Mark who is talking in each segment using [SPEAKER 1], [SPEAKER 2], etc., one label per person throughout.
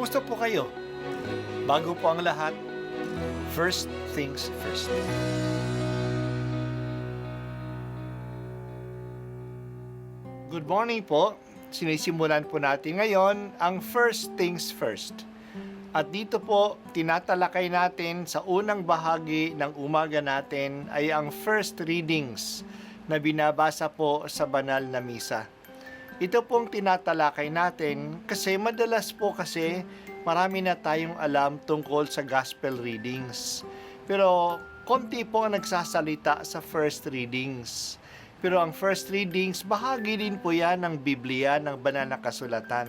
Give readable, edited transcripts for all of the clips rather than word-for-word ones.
[SPEAKER 1] Kumusta po kayo? Bago po ang lahat, first things first. Good morning po. Sinisimulan po natin ngayon ang first things first. At dito po, tinatalakay natin sa unang bahagi ng umaga natin ay ang first readings na binabasa po sa banal na misa. Ito pong tinatalakay natin kasi madalas po kasi marami na tayong alam tungkol sa gospel readings. Pero konti po ang nagsasalita sa first readings. Pero ang first readings, bahagi din po yan ng Biblia, ng banal na kasulatan.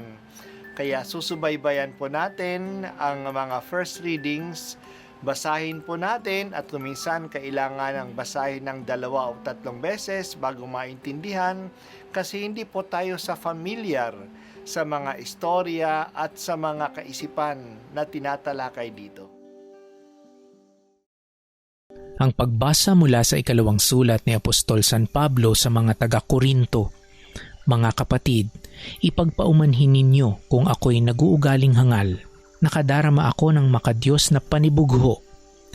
[SPEAKER 1] Kaya susubaybayan po natin ang mga first readings, basahin po natin at kuminsan kailangan ng basahin ng 2 o 3 beses bago maintindihan kasi hindi po tayo familiar sa mga istorya at sa mga kaisipan na tinatalakay dito.
[SPEAKER 2] Ang pagbasa mula sa ikalawang sulat ni Apostol San Pablo sa mga taga-Korinto. Mga kapatid, ipagpaumanhin ninyo kung ako'y naguugaling hangal. Nakadarama ako ng makadiyos na panibugho.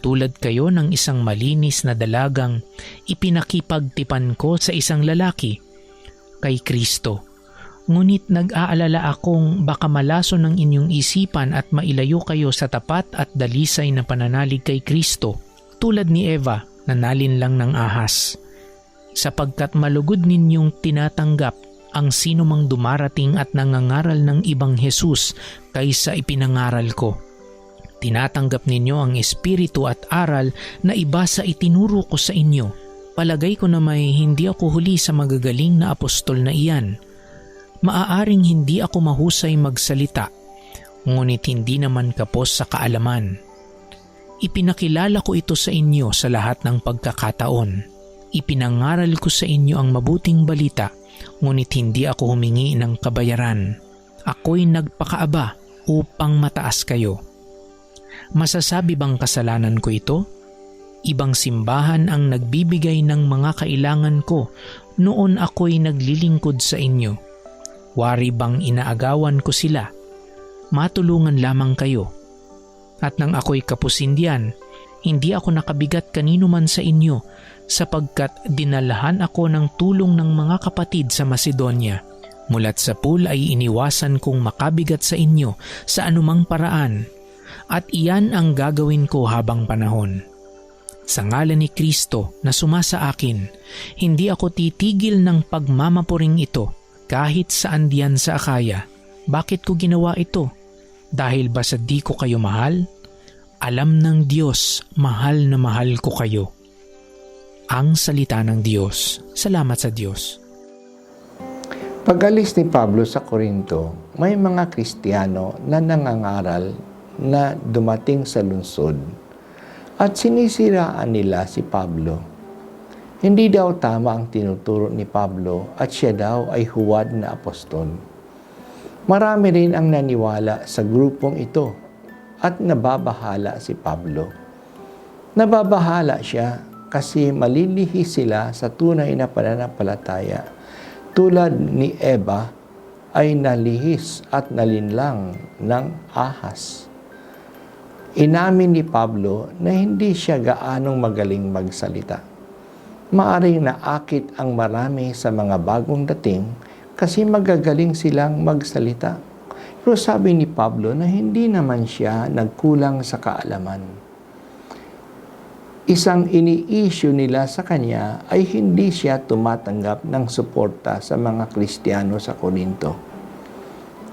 [SPEAKER 2] Tulad kayo ng isang malinis na dalagang ipinakipagtipan ko sa isang lalaki, kay Kristo. Ngunit nag-aalala akong baka malaso ng inyong isipan at mailayo kayo sa tapat at dalisay na pananalig kay Kristo. Tulad ni Eva, nanalin lang ng ahas. Sapagkat malugod ninyong tinatanggap ang sino mang dumarating at nangangaral ng ibang Jesus kaysa ipinangaral ko. Tinatanggap ninyo ang espiritu at aral na iba sa itinuro ko sa inyo. Palagay ko na may hindi ako huli sa magagaling na apostol na iyan. Maaaring hindi ako mahusay magsalita, ngunit hindi naman kapos sa kaalaman. Ipinakilala ko ito sa inyo sa lahat ng pagkakataon. Ipinangaral ko sa inyo ang mabuting balita, ngunit hindi ako humingi ng kabayaran. Ako'y nagpakaaba upang mataas kayo. Masasabi bang kasalanan ko ito? Ibang simbahan ang nagbibigay ng mga kailangan ko noon ako'y naglilingkod sa inyo. Wari bang inaagawan ko sila? Matulungan lamang kayo. At nang ako'y kapusindian, hindi ako nakabigat kanino man sa inyo sapagkat dinalahan ako ng tulong ng mga kapatid sa Macedonia. Mulat sa pool ay iniwasan kong makabigat sa inyo sa anumang paraan at iyan ang gagawin ko habang panahon. Sa ngalan ni Kristo na sumasa akin, hindi ako titigil ng pagmamapuring ito kahit saan diyan sa Akaya. Bakit ko ginawa ito? Dahil ba sa di ko kayo mahal? Alam ng Diyos, mahal na mahal ko kayo. Ang salita ng Diyos. Salamat sa Diyos.
[SPEAKER 3] Pag-alis ni Pablo sa Korinto, may mga Kristiyano na nangangaral na dumating sa lungsod at sinisiraan nila si Pablo. Hindi daw tama ang tinuturo ni Pablo at siya daw ay huwad na apostol. Marami rin ang naniwala sa grupong ito at nababahala si Pablo. Nababahala siya kasi malilihis sila sa tunay na pananampalataya. Tulad ni Eva ay nalihis at nalinlang ng ahas. Inamin ni Pablo na hindi siya gaanong magaling magsalita. Maaring naakit ang marami sa mga bagong dating kasi magagaling silang magsalita. Pero sabi ni Pablo na hindi naman siya nagkulang sa kaalaman. Isang ini-issue nila sa kanya ay hindi siya tumatanggap ng suporta sa mga Kristiyano sa Korinto.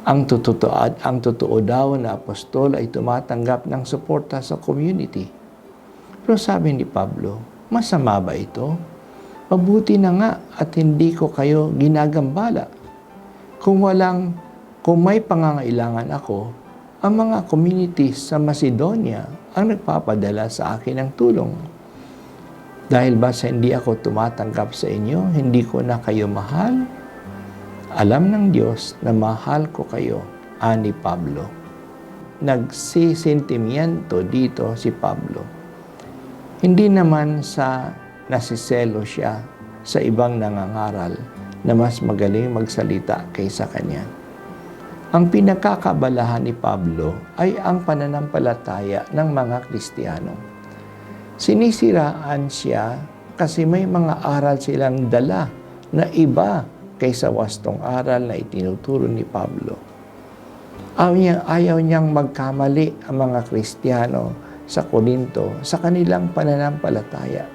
[SPEAKER 3] Ang totoo daw na apostol ay tumatanggap ng suporta sa community. Pero sabi ni Pablo, masama ba ito? Mabuti na nga at hindi ko kayo ginagambala. Kung may pangangailangan ako, ang mga communities sa Macedonia ang nagpapadala sa akin ng tulong. Dahil ba sa hindi ako tumatanggap sa inyo, hindi ko na kayo mahal? Alam ng Diyos na mahal ko kayo, ani Pablo. Nagsisentimiento dito si Pablo. Hindi naman sa nasiselo siya sa ibang nangangaral na mas magaling magsalita kaysa kanya. Ang pinagkakabalahan ni Pablo ay ang pananampalataya ng mga Kristiyano. Sinisiraan siya kasi may mga aral silang dala na iba kaysa wastong aral na itinuturo ni Pablo. Ayaw niyang magkamali ang mga Kristiyano sa Korinto sa kanilang pananampalataya.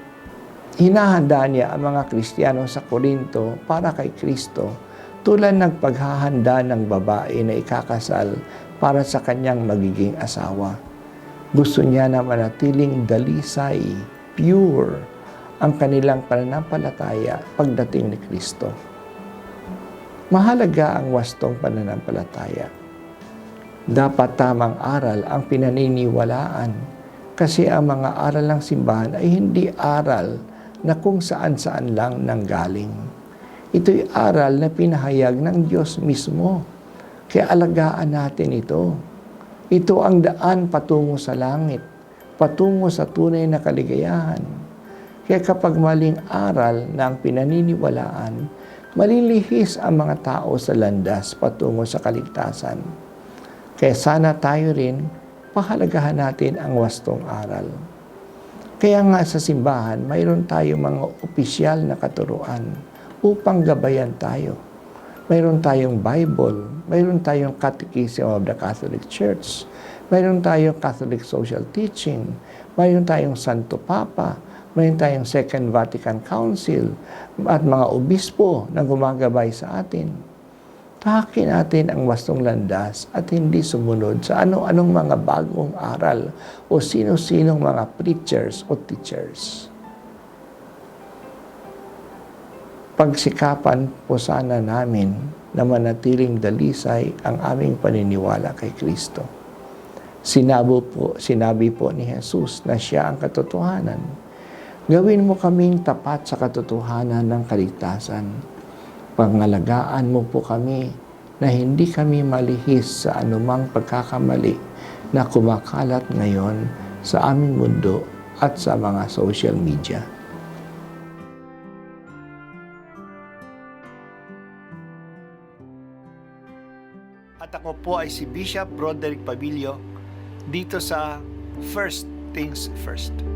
[SPEAKER 3] Hinahanda niya ang mga Kristiyano sa Korinto para kay Kristo tulad ng paghahanda ng babae na ikakasal para sa kanyang magiging asawa. Gusto niya na manatiling dalisay, pure, ang kanilang pananampalataya pagdating ni Kristo. Mahalaga ang wastong pananampalataya. Dapat tamang aral ang pinaniniwalaan kasi ang mga aral ng simbahan ay hindi aral na kung saan-saan lang nanggaling. Ito'y aral na pinahayag ng Diyos mismo. Kaya alagaan natin ito. Ito ang daan patungo sa langit, patungo sa tunay na kaligayahan. Kaya kapag maling aral na ang pinaniniwalaan, malilihis ang mga tao sa landas patungo sa kaligtasan. Kaya sana tayo rin, pahalagahan natin ang wastong aral. Kaya nga sa simbahan, mayroon tayong mga opisyal na katuruan upang gabayan tayo. Mayroon tayong Bible, mayroon tayong Catechism of the Catholic Church, mayroon tayong Catholic Social Teaching, mayroon tayong Santo Papa, mayroon tayong Second Vatican Council, at mga obispo na gumagabay sa atin. Tahakin natin ang wastong landas at hindi sumunod sa ano-anong mga bagong aral o sino-sinong mga preachers o teachers. Pagsikapan po sana namin na manatiling dalisay ang aming paniniwala kay Kristo. Sinabi po ni Jesus na siya ang katotohanan. Gawin mo kaming tapat sa katotohanan ng kaligtasan. Pangalagaan mo po kami na hindi kami malihis sa anumang pagkakamali na kumakalat ngayon sa aming mundo at sa mga social media.
[SPEAKER 1] At ako po ay si Bishop Broderick Pabilio dito sa First Things First.